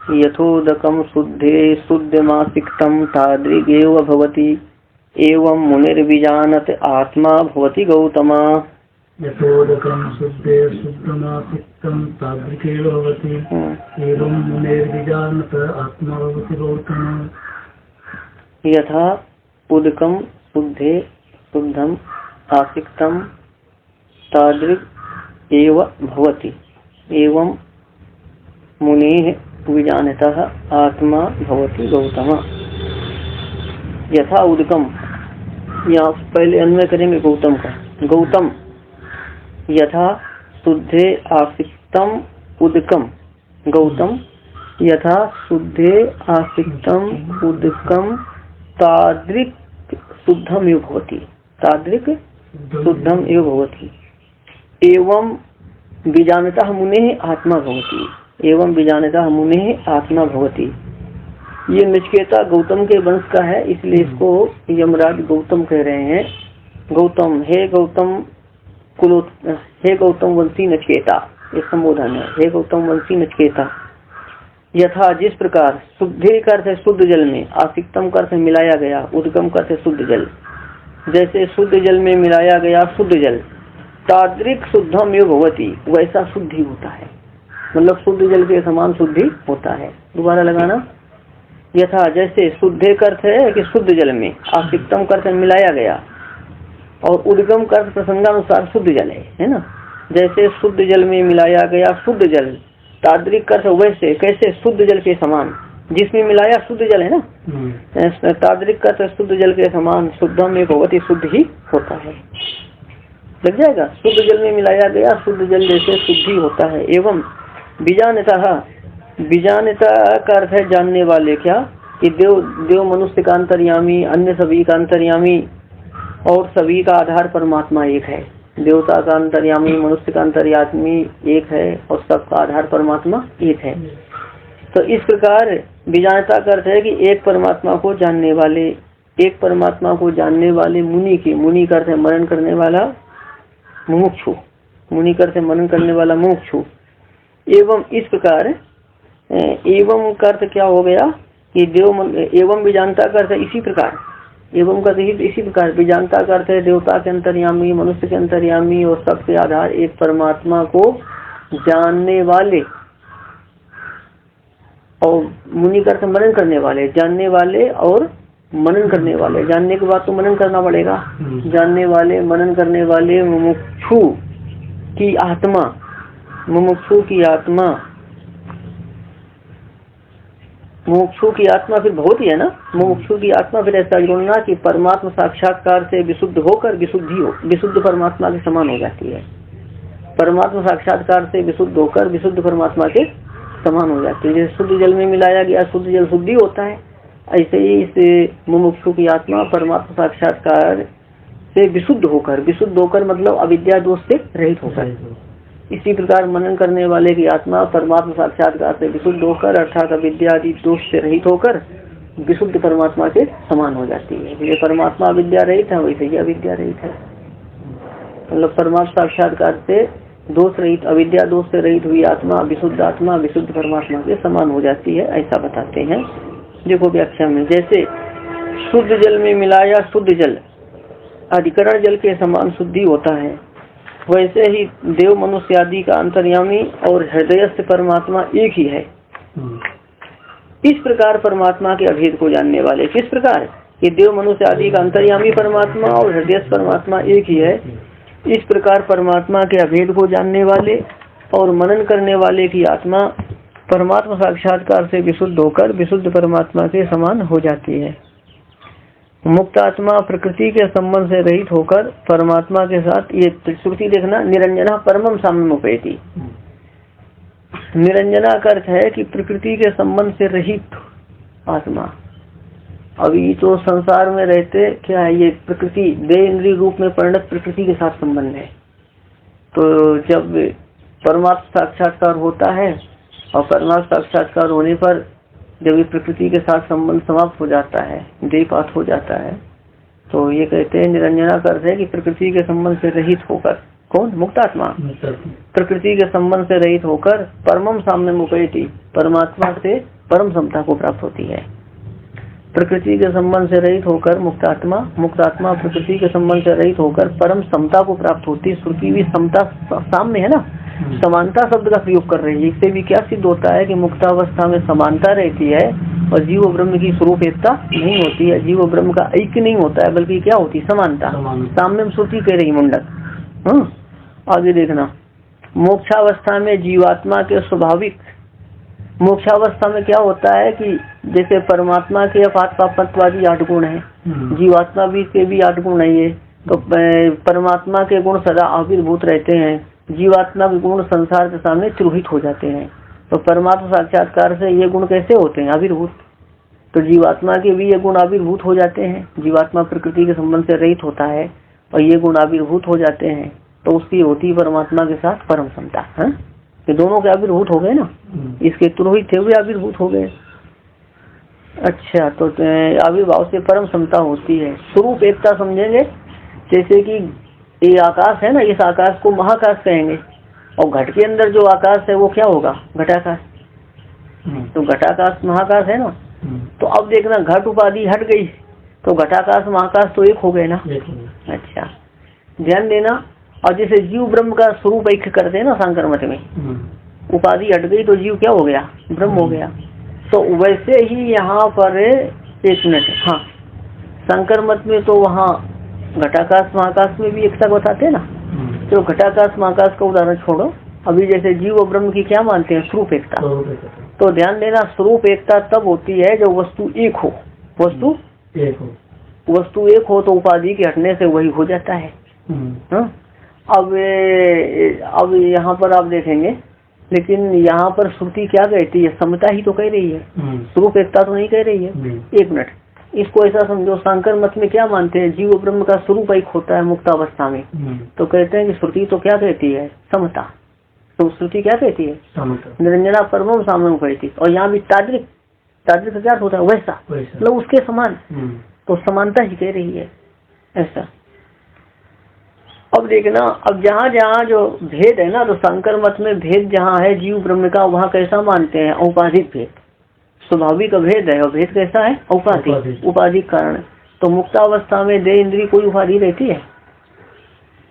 यथोदकम शुद्धे शुद्धमासिक्तम तादृगेव भवति एवं मुनिर्विजानत आत्मा भवति गौतमा। यथोदकम शुद्धे शुद्धमासिक्तम तादृगेव भवति एवं मुनिर्विजानत आत्मा भवति गौतमा। यथा उदकम शुद्धे शुद्धम आसिक्तम तादृग एव भवति एवं मुनेः विजानतः आत्मा भवति गौतम। यथा उदकम, यहाँ पहले अन्वय करेंगे गौतम का। गौतम यथा शुद्धे आसिक्तम उदकम। गौतम यथा शुद्धे आसिक्तम उदकम तादृक् शुद्धम एव भवति। तादृक् शुद्धम एव भवति एवं विजानतः मुनेः आत्मा भवति। एवं विजानतः मुनेः आत्मा भवति। ये नचिकेता गौतम के वंश का है, इसलिए इसको यमराज गौतम कह रहे हैं। गौतम, हे गौतम हे गौतम वंशी नचिकेता, ये संबोधन है। हे गौतम वंशी नचिकेता, यथा जिस प्रकार शुद्धे का अर्थ शुद्ध जल में, आसिक्तम का अर्थ मिलाया गया, उदगम का अर्थ शुद्ध जल, जैसे शुद्ध जल में मिलाया गया शुद्ध जल, तादृक शुद्धम एव भवति, वैसा शुद्धि होता है। मतलब शुद्ध जल के समान शुद्धि होता है। दोबारा लगाना। यथा जैसे शुद्धे का अर्थ है कि शुद्ध जल में, आसिक्तम का अर्थ मिलाया गया, और उद्गम का अर्थ प्रसंगानुसार शुद्ध जल है ना। जैसे शुद्ध जल में मिलाया गया शुद्ध जल, तादृक अर्थ वैसे, कैसे शुद्ध जल के समान, जिसमें मिलाया शुद्ध जल है ना। तादृक अर्थ शुद्ध जल के समान, शुद्धम में बहुत ही शुद्ध ही होता है। लग जाएगा। शुद्ध जल में मिलाया गया शुद्ध जल जैसे शुद्धि होता है। एवं बीजानता, बीजानता का अर्थ है जानने वाले। क्या कि देव मनुष्य का अंतर्यामी, अन्य सभी का अंतर्यामी, और सभी का आधार परमात्मा एक है। देवता का अंतर्यामी, मनुष्य का अंतर्यामी एक है, और सबका आधार परमात्मा एक है। तो इस प्रकार बीजानता का अर्थ है कि एक परमात्मा को जानने वाले, एक परमात्मा को जानने वाले मुनि की, मुनि का अर्थ है मनन करने वाला, मुमुक्षु, मुनि का अर्थ है मनन करने वाला मुमुक्षु। एवं इस प्रकार, एवं का अर्थ क्या हो गया कि एवं बीजानता का अर्थ इसी प्रकार, एवं का इसी प्रकार बीजानता का अर्थ है देवता के अंतर्यामी, मनुष्य के अंतर्यामी, और सबके आधार एक परमात्मा को जानने वाले, और मुनि का अर्थ मनन करने वाले, जानने वाले और मनन करने वाले। जानने के बाद तो मनन करना पड़ेगा। जानने वाले, मनन करने वाले, मुमुक्षु की आत्मा, मुमुक्षु की आत्मा, मुमुक्षु की आत्मा फिर बहुत ही है ना। मुमुक्षु की आत्मा फिर ऐसा जोड़ना कि परमात्मा साक्षात्कार से विशुद्ध होकर विशुद्ध परमात्मा के समान हो जाती है। परमात्मा साक्षात्कार से विशुद्ध होकर विशुद्ध परमात्मा के समान हो जाती है। जैसे शुद्ध जल में मिलाया गया शुद्ध जल शुद्धि होता है, ऐसे ही इस मुमुक्षु की आत्मा परमात्मा साक्षात्कार से विशुद्ध होकर मतलब अविद्या दोष से रहित होकर, इसी प्रकार मनन करने वाले की आत्मा परमात्मा साक्षात्कार से विशुद्ध होकर, अर्थात अविद्या आदि दोष से रहित होकर विशुद्ध परमात्मा के समान हो जाती है। ये परमात्मा अविद्या रहित है, वैसे ही अविद्या रहित है। मतलब परमात्मा साक्षात्कार से दोष रहित, अविद्या दोष से रहित हुई आत्मा विशुद्ध परमात्मा के समान हो जाती है, ऐसा बताते हैं। देखो व्याख्या में, जैसे शुद्ध जल में मिलाया शुद्ध जल अधिकरण जल के समान शुद्धि होता है, वैसे ही देव मनुष्य आदि का अंतर्यामी और हृदयस्थ परमात्मा एक ही है। इस प्रकार परमात्मा के अभेद को जानने वाले, किस प्रकार कि देव मनुष्य आदि का अंतर्यामी परमात्मा और हृदयस्थ परमात्मा एक ही है। इस प्रकार परमात्मा के अभेद को जानने वाले और मनन करने वाले की आत्मा परमात्मा साक्षात्कार से विशुद्ध होकर विशुद्ध परमात्मा के समान हो जाती है। मुक्त आत्मा प्रकृति के संबंध से रहित होकर परमात्मा के साथ, ये श्रुति देखना, निरंजना परमम साम्यमुपैति। निरंजना का अर्थ है कि प्रकृति के संबंध से रहित आत्मा। अभी तो संसार में रहते क्या है, ये प्रकृति देह इंद्रिय रूप में परिणत प्रकृति के साथ संबंध है। तो जब परमात्मा साक्षात्कार होता है और परमात्मा साक्षात्कार होने पर जब ये प्रकृति के साथ संबंध समाप्त हो जाता है, देहपात हो जाता है, तो ये कहते हैं निरंजना का अर्थ है कि प्रकृति के संबंध से रहित होकर, कौन? मुक्तात्मा प्रकृति के संबंध से रहित होकर परमम साम्यमुपैति, परमात्मा से परम समता को प्राप्त होती है। प्रकृति के संबंध से रहित होकर मुक्तात्मा प्रकृति के संबंध से रहित होकर परम समता को प्राप्त होती है। श्रुति भी समता साम्य है ना, समानता शब्द का प्रयोग कर रही है। इससे भी क्या सिद्ध होता है कि मुक्तावस्था में समानता रहती है और जीव ब्रह्म की स्वरूप एकता नहीं होती है, जीव ब्रह्म का ऐक्य नहीं होता है, बल्कि क्या होती है, समानता। साम्य श्रुति कह रही मुंडक। आगे देखना, मोक्षावस्था में जीवात्मा के स्वाभाविक, मोक्षावस्था में क्या होता है कि जैसे परमात्मा के अपात्मत्वादी 8 गुण है, जीवात्मा भी के भी 8 गुण है, तो परमात्मा के गुण सदा आविर्भूत रहते हैं, जीवात्मा के गुण संसार के सामने तिरोहित हो जाते हैं। तो परमात्मा साक्षात्कार से ये गुण कैसे होते हैं, आविर्भूत। तो जीवात्मा के भी ये गुण आविर्भूत हो जाते हैं, जीवात्मा प्रकृति के संबंध से रहित होता है और ये गुण आविर्भूत हो जाते हैं, तो उसकी होती परमात्मा के साथ परम समता है। ये दोनों के आविर्भूत हो गए ना, इसके तिरोहित थे हुए आविर्भूत हो गए। अच्छा, तो आविर्भाव से परम समता होती है। स्वरूप एकता समझेंगे, जैसे कि ये आकाश है ना, इस आकाश को महाकाश कहेंगे और घट के अंदर जो आकाश है वो क्या होगा, घटाकाश। तो घटाकाश महाकाश है ना। तो अब देखना, घट उपाधि हट गई तो घटाकाश महाकाश तो एक हो गए ना। अच्छा, ध्यान देना। और जैसे जीव ब्रह्म का स्वरूप ऐक्य करते हैं ना सांकर मत में, उपाधि हट गई तो जीव क्या हो गया, ब्रह्म हो गया। तो वैसे ही यहाँ पर 1 मिनट, हाँ, सांकर मत में तो वहाँ घटाकाश महाकाश में भी एकता बताते हैं ना। तो घटाकाश महाकाश का उदाहरण छोड़ो, अभी जैसे जीव और ब्रह्म की क्या मानते हैं, स्वरूप एकता। तो ध्यान देना, स्वरूप एकता तब होती है जब वस्तु एक हो, वस्तु एक हो तो उपाधि के हटने से वही हो जाता है। अब यहाँ पर आप देखेंगे, लेकिन यहाँ पर श्रुति क्या कहती है, समता ही तो कह रही है, स्वरूप एकता तो नहीं कह रही है। 1 मिनट, इसको ऐसा समझो, सांकर मत में क्या मानते हैं, जीव ब्रह्म का स्वरूप एक होता है मुक्तावस्था में। तो कहते हैं कि श्रुति तो क्या कहती है, समता। तो श्रुति क्या कहती है, निरंजना परमम साम्यम कहती। और यहाँ भी ताद्रिक का क्या होता है, वैसा, मतलब उसके समान। तो समानता ही कह रही है ऐसा। अब देखना, अब जहाँ जहाँ जो भेद है ना, तो शंकर मत में भेद जहाँ है जीव ब्रह्म का, वहाँ कैसा मानते हैं, औपाधिक भेद। स्वाभाविक भेद है और भेद कैसा है, औपाधिक, उपाधिक कारण। तो मुक्तावस्था में देह इंद्री कोई उपाधि रहती है,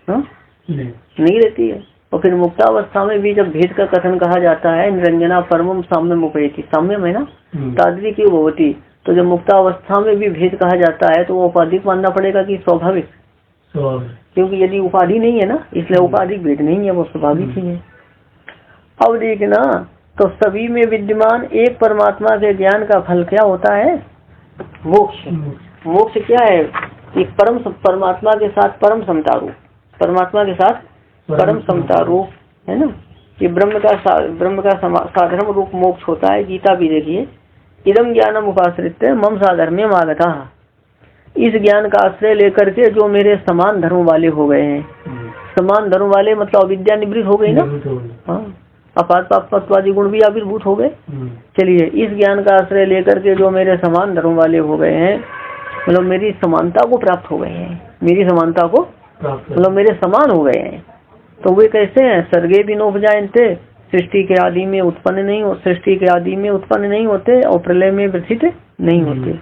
नहीं रहती है। और फिर मुक्तावस्था में भी जब भेद का कथन कहा जाता है, निरंजना परमम साम्यम उपैति, साम्यम है ना, तादृक भवति। तो जब मुक्तावस्था में भी भेद कहा जाता है तो वो उपाधिक मानना पड़ेगा कि स्वाभाविक, क्योंकि यदि उपाधि नहीं है ना, इसलिए उपाधिक भेद नहीं है, वो स्वाभाविक ही है। अब देखना, तो सभी में विद्यमान एक परमात्मा के ज्ञान का फल क्या होता है, मोक्ष। मोक्ष क्या है, एक परमात्मा के साथ परम समता रूप, परमात्मा के साथ परम समता रूप है ना। ये ब्रह्म का साधर्म रूप मोक्ष होता है। गीता भी देखिए, इदम ज्ञानम उपाश्रित मम साधर्म्यम आगता। इस ज्ञान का आश्रय लेकर के जो मेरे समान धर्म वाले हो गए हैं, समान धर्म वाले मतलब अविद्या निवृत्त हो गई ना, हाँ, अपात्मत्वादी गुण भी आविर्भूत हो गए। चलिए, इस ज्ञान का आश्रय लेकर के जो मेरे समान धर्म वाले हो गए हैं, मतलब मेरी समानता को प्राप्त हो गए हैं, मेरी समानता को मतलब मेरे समान हो गए हैं। तो वे कैसे हैं, सर्गे भी नोपजायन्ते, सृष्टि के आदि में उत्पन्न नहीं हो, सृष्टि के आदि में उत्पन्न नहीं होते और प्रलय में व्यथित नहीं होते।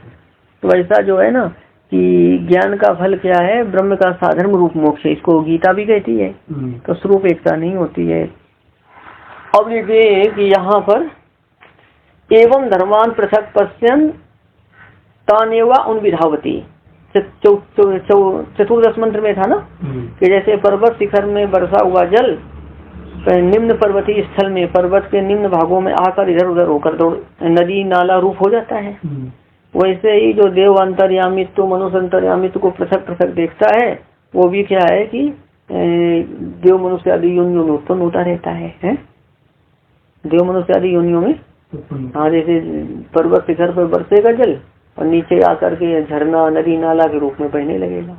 तो ऐसा जो है ना कि ज्ञान का फल क्या है, ब्रह्म का साधर्म रूप मोक्ष, इसको गीता भी कहती है। तो स्वरूप एकता नहीं होती है। अब देखिए कि यहाँ पर एवं धर्मान पृथक पश्यन तानेवा उन विधावती, चतुर्दश मंत्र में था ना कि जैसे पर्वत शिखर में बरसा हुआ जल निम्न पर्वतीय स्थल में, पर्वत के निम्न भागों में आकर इधर उधर होकर दौड़ नदी नाला रूप हो जाता है, वैसे ही जो देव अंतर्यामित्व मनुष्य अंतर्यामित्व को पृथक पृथक देखता है, वो भी क्या है कि देव मनुष्य आदि योनियों में उत्पन्न होता रहता है? देव मनुष्य आदि योनियों में, हाँ, जैसे पर्वत शिखर पर बरसेगा जल और नीचे आकर के झरना नदी नाला के रूप में बहने लगेगा,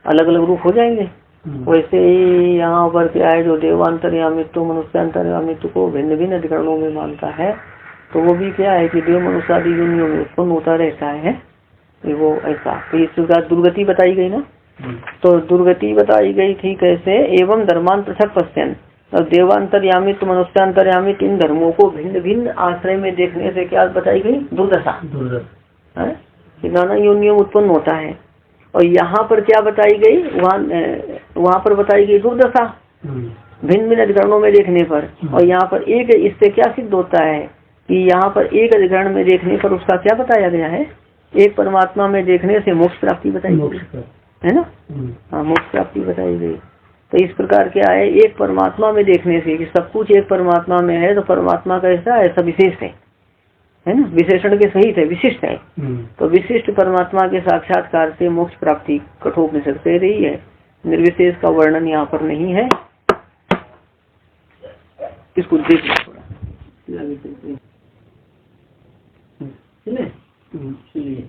अलग अलग रूप हो जाएंगे। वैसे ही यहाँ पर क्या है, जो देवांतर्यामित्व मनुष्यांतर्यामित्व को भिन्न भिन्न अधिकरणों में मानता है, तो वो भी क्या है कि देव मनुष्य आदि योनियों में उत्पन्न होता रहता है। वो ऐसा, तो इसका दुर्गति बताई गई ना, तो दुर्गति बताई गई थी कैसे, एवं धर्मान पृथक पश्यन, और देवांतर्यामी तो मनुष्यांतर्यामी, इन धर्मों को भिन्न भिन्न आश्रय में देखने से क्या बताई गई? दुर्दशा है कि नाना योनियों उत्पन्न होता है। और यहाँ पर क्या बताई गई? वहाँ पर बताई गई दुर्दशा भिन्न भिन्न अधिकरणों में देखने पर। और यहाँ पर एक, इससे क्या सिद्ध होता है कि यहाँ पर एक अधिकरण में देखने पर उसका क्या बताया गया है? एक परमात्मा में देखने से मोक्ष प्राप्ति बताई गई है ना। हाँ, मोक्ष प्राप्ति बताई गई। तो इस प्रकार क्या है, एक परमात्मा में देखने से कि सब कुछ एक परमात्मा में है, तो परमात्मा कैसा है? सविशेष है ना, विशेषण के सहित है, विशिष्ट है। तो विशिष्ट परमात्मा के साक्षात्कार से मोक्ष प्राप्ति कठोपनिषद कह रही है। निर्विशेष का वर्णन यहाँ पर नहीं है, इसको देख लो थोड़ा। चलिए